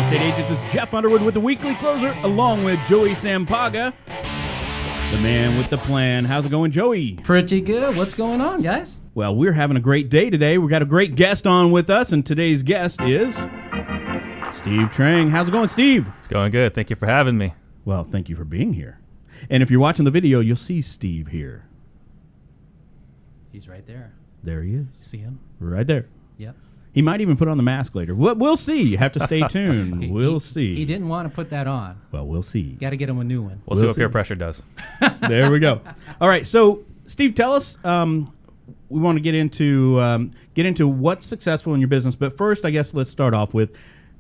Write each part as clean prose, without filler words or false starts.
estate agents. It's Jeff Underwood with the Weekly Closer, along with Joey Sampaga, the man with the plan. How's it going, Joey? Pretty good. What's going on, guys? Well, we're having a great day today. We've got a great guest on with us, and today's guest is Steve Trang. How's it going, Steve? It's going good. Thank you for having me. Well, thank you for being here. And if you're watching the video, you'll see Steve here. He's right there. There he is. See him? Right there. Yep. He might even put on the mask later. We'll see. You have to stay tuned. We'll see. He didn't want to put that on. Well, we'll see. Got to get him a new one. We'll see what peer pressure does. There we go. All right. So, Steve, tell us. We want to get into what's successful in your business. But first, I guess let's start off with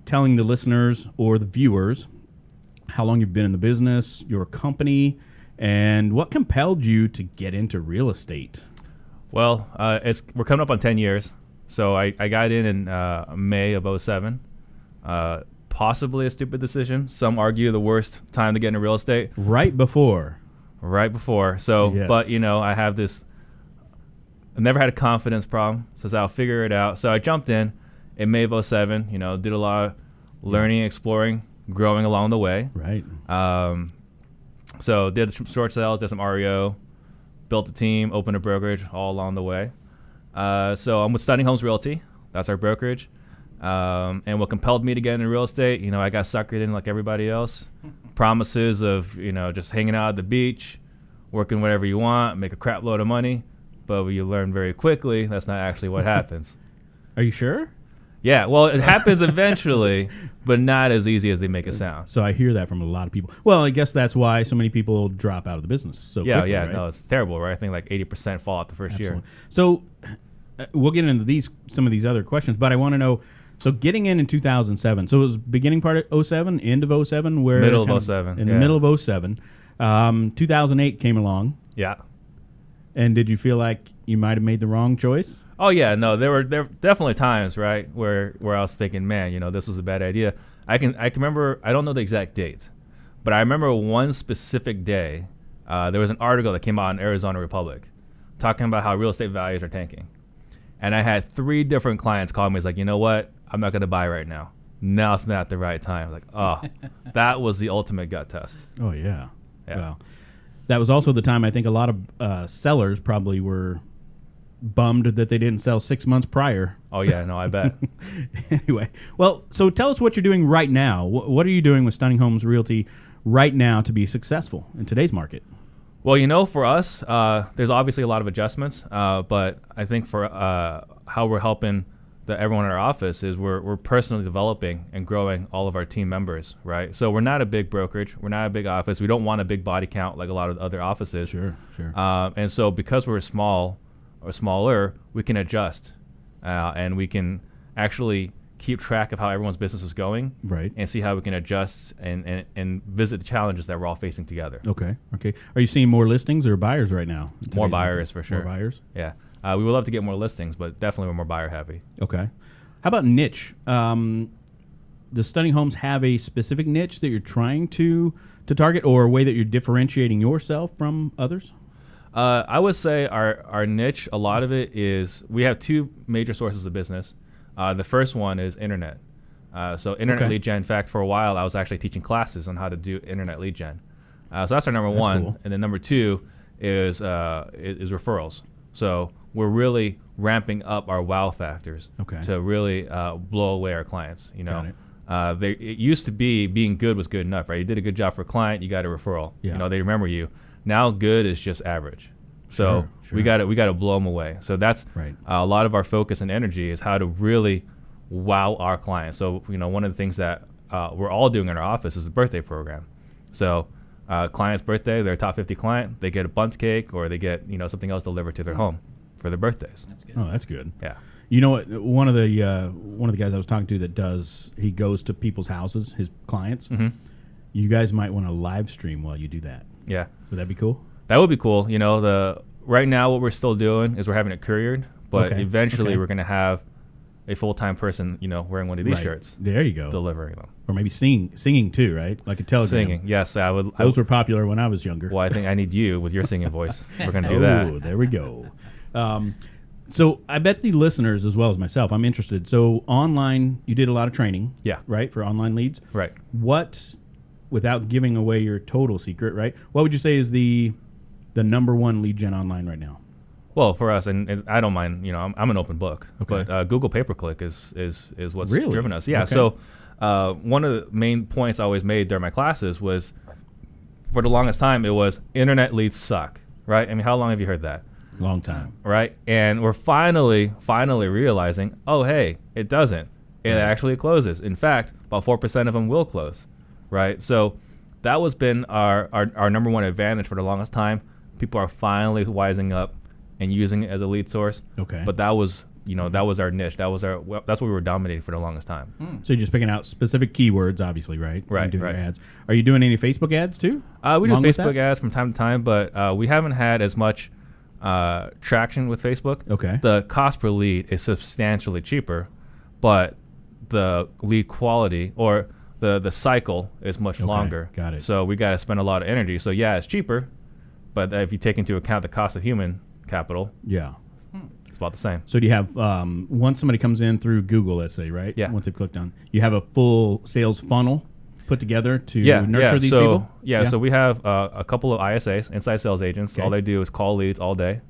telling the listeners or the viewers how long you've been in the business, your company, and what compelled you to get into real estate. Well, we're coming up on 10 years. So I got in May of 07. Possibly a stupid decision. Some argue the worst time to get into real estate. Right before. So, yes. But, I have this, I've never had a confidence problem. So I'll figure it out. So I jumped in May of 07, did a lot of learning, exploring, growing along the way. Right. So did short sales, did some REO, built a team, opened a brokerage all along the way. So I'm with Stunning Homes Realty. That's our brokerage. And what compelled me to get into real estate, I got suckered in like everybody else. Promises of, just hanging out at the beach, working whatever you want, make a crap load of money. But you learn very quickly that's not actually what happens. Are you sure? Yeah, well, it happens eventually, but not as easy as they make it sound. So I hear that from a lot of people. Well, I guess that's why so many people drop out of the business so quickly, right? No, it's terrible, right? I think like 80% fall out the first year. So we'll get into some of these other questions, but I want to know, so getting in 2007, so it was beginning part of 07, end of 07? Middle of 07. In the middle of 07. 2008 came along. Yeah. And did you feel like you might have made the wrong choice? Oh yeah, no, there were definitely times, right, where I was thinking, man, this was a bad idea. I can remember, I don't know the exact date, but I remember one specific day, there was an article that came out in Arizona Republic talking about how real estate values are tanking. And I had 3 different clients call me. It's like, you know what? I'm not going to buy right now. Now it's not the right time. Like, oh, that was the ultimate gut test. Oh, yeah. Yeah. Well, that was also the time I think a lot of sellers probably were bummed that they didn't sell 6 months prior. Oh, yeah. No, I bet. Anyway, well, so tell us what you're doing right now. What are you doing with Stunning Homes Realty right now to be successful in today's market? Well, for us, there's obviously a lot of adjustments, but I think for how we're helping everyone in our office is we're personally developing and growing all of our team members, right? So we're not a big brokerage. We're not a big office. We don't want a big body count like a lot of other offices. Sure. And so because we're small or smaller, we can adjust and we can actually keep track of how everyone's business is going, right? And see how we can adjust and visit the challenges that we're all facing together. Okay. Are you seeing more listings or buyers right now? More buyers for sure. More buyers? Yeah. We would love to get more listings, but definitely we're more buyer heavy. Okay. How about niche? Does Stunning Homes have a specific niche that you're trying to target, or a way that you're differentiating yourself from others? I would say our niche, a lot of it is, we have 2 major sources of business. The first one is internet. So internet lead gen. In fact, for a while, I was actually teaching classes on how to do internet lead gen. So that's our number one. Cool. And then number 2 is referrals. So we're really ramping up our wow factors to really blow away our clients. Got it. It used to be being good was good enough, right? You did a good job for a client, you got a referral. Yeah. They remember you. Now good is just average. So we got to blow them away. So that's right. A lot of our focus and energy is how to really wow our clients. So one of the things that we're all doing in our office is a birthday program. So client's birthday, their top 50 client, they get a bundt cake or they get something else delivered to their home for their birthdays. That's good. Oh, that's good. Yeah. You know what? One of the guys I was talking to he goes to people's houses, his clients. Mm-hmm. You guys might want to live stream while you do that. Yeah. Would that be cool? That would be cool. Right now what we're still doing is we're having it couriered, but eventually we're going to have a full-time person, wearing one of these shirts. There you go. Delivering them. Or maybe singing too, right? Like a telegram. Singing, yes. Those were popular when I was younger. Well, I think I need you with your singing voice. We're going to do that. Oh, there we go. So I bet the listeners as well as myself, I'm interested. So online, you did a lot of training, Yeah. right, for online leads. Right. What, without giving away your total secret, right? What would you say is the number one lead gen online right now? Well, for us, and I don't mind, I'm an open book, Okay. but Google pay-per-click is what's Really? driven us. Yeah. Okay. So one of the main points I always made during my classes was, for the longest time, it was internet leads suck, right? I mean, how long have you heard that? Long time. Right? And we're finally realizing, oh, hey, it doesn't. It actually closes. In fact, about 4% of them will close, right? So that was been our number one advantage for the longest time. People are finally wising up and using it as a lead source. Okay. But that was, that was our niche. That's what we were dominating for the longest time. So you're just picking out specific keywords, obviously, right? Right, And doing right. your ads. Are you doing any Facebook ads too? We do along with Facebook that? ads from time to time, but we haven't had as much traction with Facebook. Okay. The cost per lead is substantially cheaper, but the lead quality or the cycle is much longer. Got it. So we got to spend a lot of energy. So yeah, it's cheaper, but if you take into account the cost of human capital, Yeah. it's about the same. So do you have, once somebody comes in through Google, let's say, right? Yeah. Once they've clicked on, you have a full sales funnel put together to nurture these so, people? So we have a couple of ISAs, inside sales agents. Okay. All they do is call leads all day,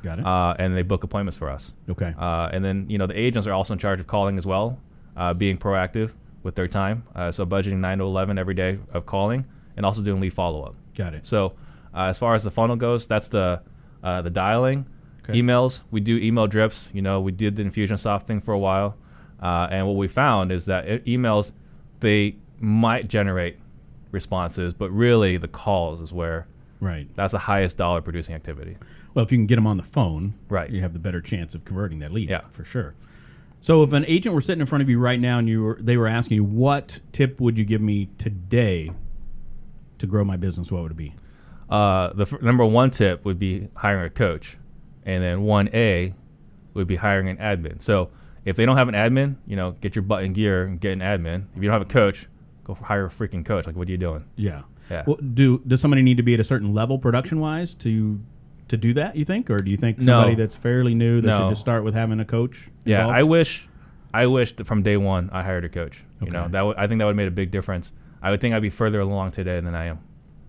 Got it. and they book appointments for us. Okay. And then, the agents are also in charge of calling as well, being proactive with their time. So budgeting 9 to 11 every day of calling and also doing lead follow-up. Got it. So as far as the funnel goes, that's the dialing. Okay. Emails, we do email drips. We did the Infusionsoft thing for a while. And what we found is that emails, they might generate responses, but really the calls is where Right. that's the highest dollar producing activity. Well, if you can get them on the phone, Right. you have the better chance of converting that lead. Yeah. For sure. So if an agent were sitting in front of you right now and they were asking you, what tip would you give me today to grow my business, what would it be? Number one tip would be hiring a coach, and then 1A would be hiring an admin. So if they don't have an admin, get your butt in gear and get an admin. If you don't have a coach, go hire a freaking coach. Like, what are you doing? Yeah. Yeah. Well, does somebody need to be at a certain level production-wise to do that, you think? Or do you think somebody that's fairly new that should No. just start with having a coach Yeah, involved? I wish that from day one I hired a coach. Okay. I think that would have made a big difference. I would think I'd be further along today than I am.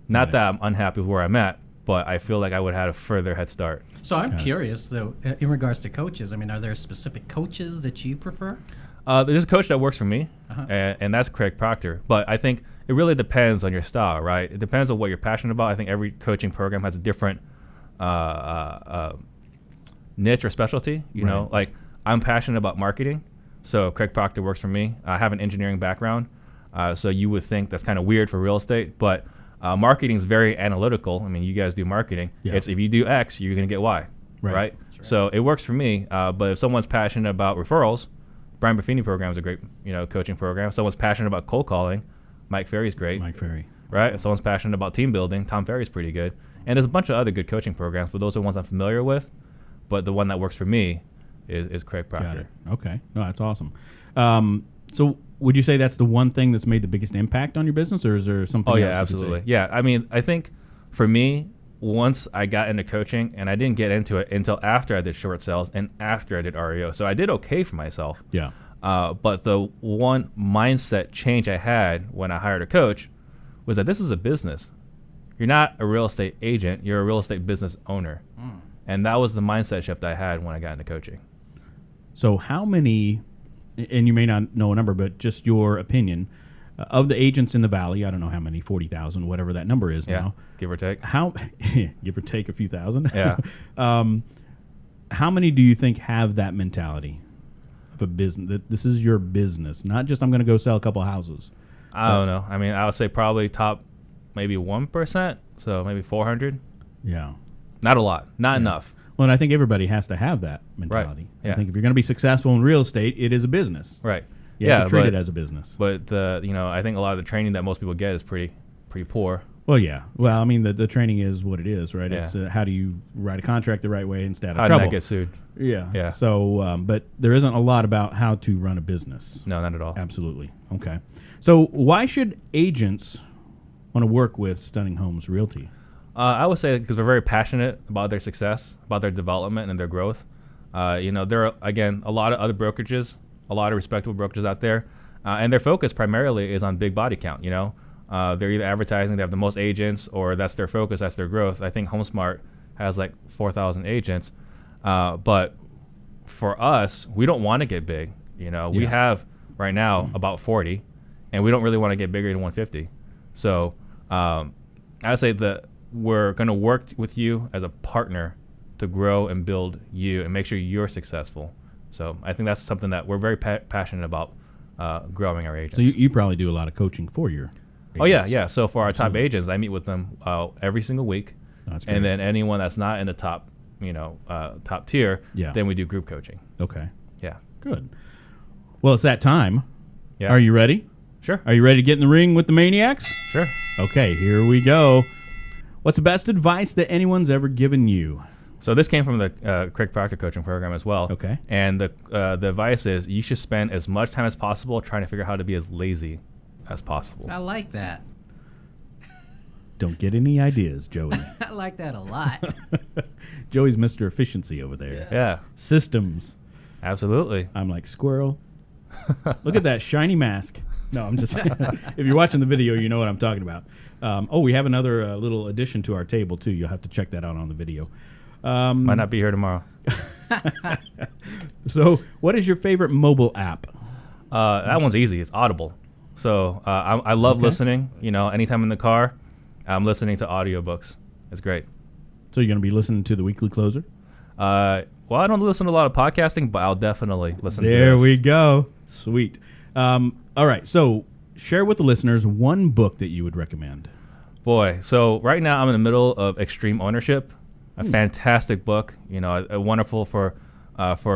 Not it. that I'm unhappy with where I'm at, but I feel like I would have had a further head start. So I'm curious, though, in regards to coaches. I mean, are there specific coaches that you prefer? There's a coach that works for me, and that's Craig Proctor. But I think it really depends on your style, right? It depends on what you're passionate about. I think every coaching program has a different niche or specialty. You know, like I'm passionate about marketing, so Craig Proctor works for me. I have an engineering background, so you would think that's kind of weird for real estate, but marketing is very analytical. I mean, you guys do marketing. Yeah. It's if you do X, you're going to get Y, right? So it works for me. But if someone's passionate about referrals, Brian Buffini program is a great, coaching program. If someone's passionate about cold calling, Mike Ferry's great, Mike Ferry. right? If someone's passionate about team building, Tom Ferry's pretty good. And there's a bunch of other good coaching programs, but those are ones I'm familiar with. But the one that works for me is Craig Proctor. Got it. Okay. No, that's awesome. So would you say that's the one thing that's made the biggest impact on your business, or is there something Oh, else? yeah, you could absolutely. say? Yeah, I mean, I think for me, once I got into coaching, and I didn't get into it until after I did short sales and after I did REO. So I did okay for myself. Yeah. But the one mindset change I had when I hired a coach was that this is a business. You're not a real estate agent. You're a real estate business owner. And that was the mindset shift I had when I got into coaching. So how many, and you may not know a number, but just your opinion, of the agents in the Valley, I don't know how many, 40,000, whatever that number is now. Give or take. How, give or take a few thousand. Yeah. How many do you think have that mentality of a business, that this is your business, not just I'm going to go sell a couple houses? I don't know. I mean, I would say probably top maybe 1%. So maybe 400. Yeah. Not a lot. Not enough. Well, and I think everybody has to have that mentality. I Yeah. think if you're going to be successful in real estate, it is a business. Right. You have to treat it as a business. But I think a lot of the training that most people get is pretty poor. Well, yeah. Well, I mean, the training is what it is, right? Yeah. It's how do you write a contract the right way and stay out of How did trouble. I get sued? Yeah. Yeah. So, but there isn't a lot about how to run a business. No, not at all. Absolutely. Okay. So why should agents want to work with Stunning Homes Realty? I would say because we're very passionate about their success, about their development and their growth. There are, again, a lot of other brokerages, a lot of respectable brokerages out there, and their focus primarily is on big body count. They're either advertising, they have the most agents, or that's their focus, that's their growth. I think HomeSmart has like 4,000 agents, but for us, we don't want to get big. We have right now about 40, and we don't really want to get bigger than 150. So I say that we're going to work with you as a partner to grow and build you and make sure you're successful. So I think that's something that we're very passionate about, growing our agents. So you probably do a lot of coaching for your agents. Oh, yeah. So for our top agents, I meet with them every single week. That's great. And then anyone that's not in the top, top tier, then we do group coaching. Okay. Yeah. Good. Well, it's that time. Yeah. Are you ready? Sure. Are you ready to get in the ring with the Maniacs? Sure. Okay, here we go. What's the best advice that anyone's ever given you? So this came from the Craig Proctor coaching program as well. Okay. And the advice is you should spend as much time as possible trying to figure out how to be as lazy as possible. I like that. Don't get any ideas, Joey. I like that a lot. Joey's Mr. Efficiency over there. Yes. Yeah. Systems. Absolutely. I'm like, squirrel. Look at that shiny mask. No, I'm just if you're watching the video, you know what I'm talking about. We have another little addition to our table, too. You'll have to check that out on the video. Might not be here tomorrow. So what is your favorite mobile app? That one's easy. It's Audible. So I love listening. Anytime in the car, I'm listening to audiobooks. It's great. So you're going to be listening to the Weekly Closer? Well, I don't listen to a lot of podcasting, but I'll definitely listen to this. There we go. Sweet. All right. So share with the listeners one book that you would recommend. Boy, so right now I'm in the middle of Extreme Ownership, a fantastic book, a wonderful for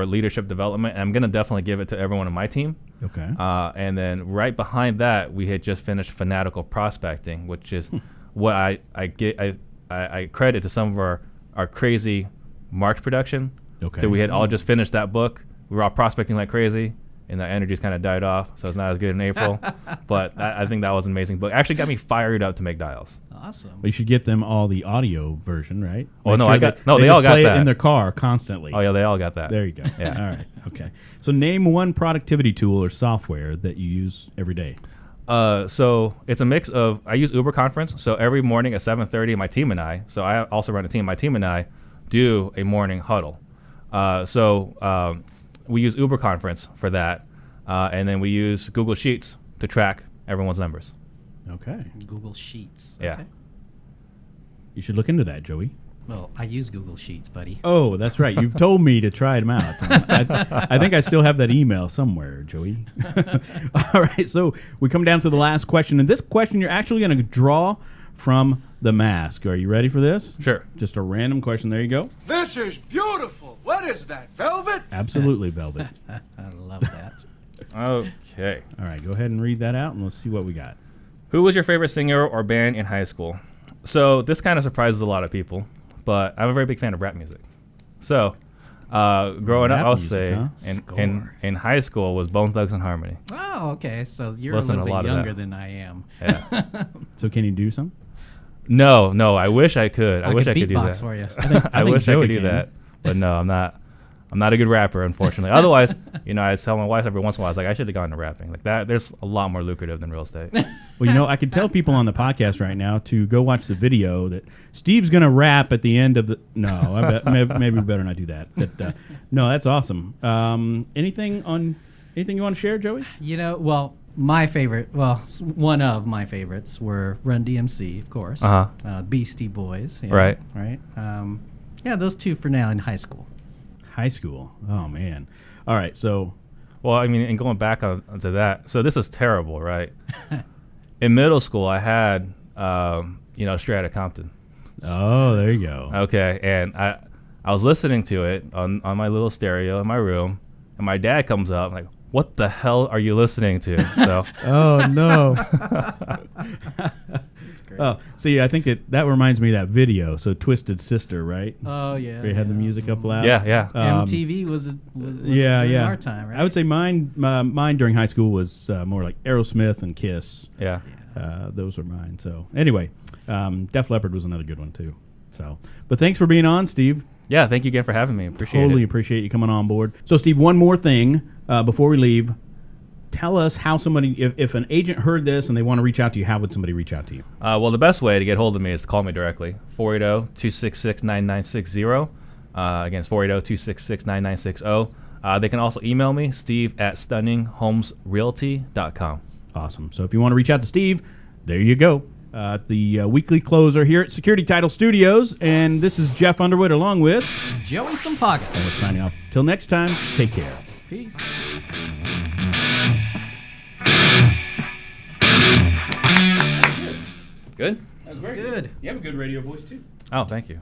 leadership development. And I'm going to definitely give it to everyone on my team. Okay. And then right behind that, we had just finished Fanatical Prospecting, which is what I credit to some of our crazy March production. Okay. So we had all just finished that book. We were all prospecting like crazy, and that energy's kind of died off, so it's not as good in April. But I think that was an amazing book. Actually got me fired up to make dials. Awesome. Well, you should get them all the audio version, right? Oh, Make no, sure I got- that no, they they just all got play it that. in their car constantly. Oh, yeah, they all got that. There you go. Yeah. All right. Okay. So name one productivity tool or software that you use every day. So it's a mix of, I use Uber Conference. So every morning at 7:30, my team and I, so I also run a team, my team and I do a morning huddle. We use Uber Conference for that. And then we use Google Sheets to track everyone's numbers. Okay. Google Sheets. Yeah. Okay. You should look into that, Joey. Well, I use Google Sheets, buddy. Oh, that's right. You've told me to try them out. I think I still have that email somewhere, Joey. All right. So we come down to the last question. And this question you're actually going to draw from the mask. Are you ready for this? Sure. Just a random question. There you go. This is beautiful. What is that, velvet? Absolutely, Velvet. I love that. Okay. All right. Go ahead and read that out, and let's see what we got. Who was your favorite singer or band in high school? So this kind of surprises a lot of people, but I'm a very big fan of rap music. So growing up, Rap I'll music, say huh? in high school was Bone Thugs and Harmony. Oh, okay. So you're Listen a to a little lot bit of younger that. than I am. Yeah. So can you do some? No. I wish I could. I wish I could do beatbox that. for you. I think wish Joey I could do can. that, but no, I'm not. I'm not a good rapper, unfortunately. Otherwise, I tell my wife every once in a while, I was like, I should have gone to rapping. Like that, there's a lot more lucrative than real estate. Well, I could tell people on the podcast right now to go watch the video that Steve's going to rap at the end of the. No, maybe we better not do that. But no, that's awesome. Anything you want to share, Joey? My favorite, one of my favorites were Run DMC, of course. Beastie Boys. Right. Right. Those two for now in high school. High school. Oh man. All right. So. Well, and going back onto that, so this is terrible, right? In middle school, I had, Straight Outta Compton. Oh, there you go. Okay, and I was listening to it on my little stereo in my room, and my dad comes up like, "What the hell are you listening to?" So. Oh no. Oh, see, I think that reminds me of that video. So Twisted Sister, right? Oh yeah. Where you had the music up loud. Yeah. MTV was yeah. our time, right? I would say mine during high school was more like Aerosmith and Kiss. Yeah. Those were mine. So anyway, Def Leppard was another good one too. So, but thanks for being on, Steve. Yeah, thank you again for having me. Appreciate Totally it. appreciate you coming on board. So, Steve, one more thing before we leave. Tell us how somebody, if an agent heard this and they want to reach out to you, how would somebody reach out to you? Well, the best way to get hold of me is to call me directly, 480-266-9960. Again, it's 480-266-9960. They can also email me, steve@stunninghomesrealty.com. Awesome. So if you want to reach out to Steve, there you go. The weekly closer here at Security Title Studios. And this is Jeff Underwood along with Joey Sampaga. And we're signing off. Till next time, take care. Peace. Good? That was very good. You have a good radio voice, too. Oh, thank you.